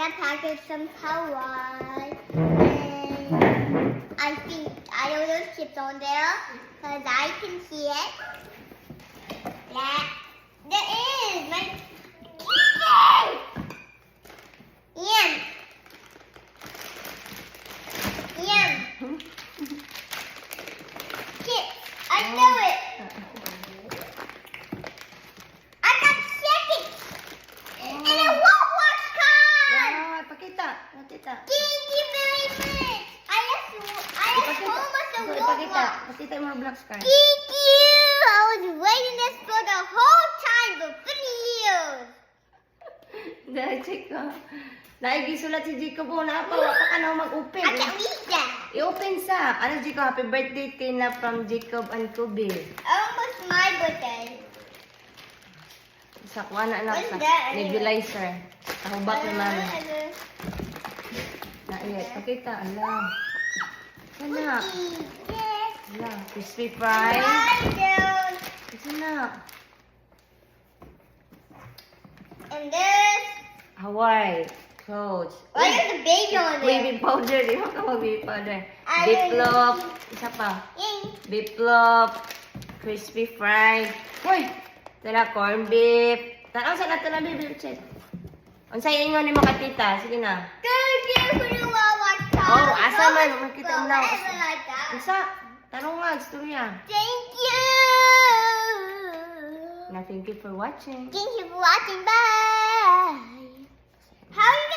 got packaged some Hawaii. And I think I know those chips on there because I can see it. Yeah, there is my Yum. Yum. Chips. I know it. I got seconds. And a Roblox card. Ah, pakita. Pakita. Thank you very much. I have so much of Pakita. Roblox. Pakita yung Roblox card. Thank you. I was waiting this for the whole time for 3 years. Dahil, Chico. Naigisulat si Chico po na pa. Wala ka na mag-open. I can't read that. I-open sa. Ano, Chico? Happy birthday kay na from Jacob and Kobe. Almost my birthday. Sa kuha na anak What's sa that? nebulizer. Tahubak ni mami. Naiyat. Pakita. Ala. Sana. Ala. Crispy fries. Sana. And this. Hawaii. Coach. Why is the baby on there? Baby powder. Di ba ka baby powder? I Beef don't- loaf. Isa pa. Yay. Beef loaf. Crispy fries. Hoy! Tara, corn beef. Tara, sa nato na baby. Check. Unsay ingon ni mga tita? Sige na. Thank you for the Roblox card. Oh, asa man. Makita mo na. Forever like that. Unsa? Tanong nga, istorya. Thank you. Na thank you for watching. Thank you for watching. Bye. How are you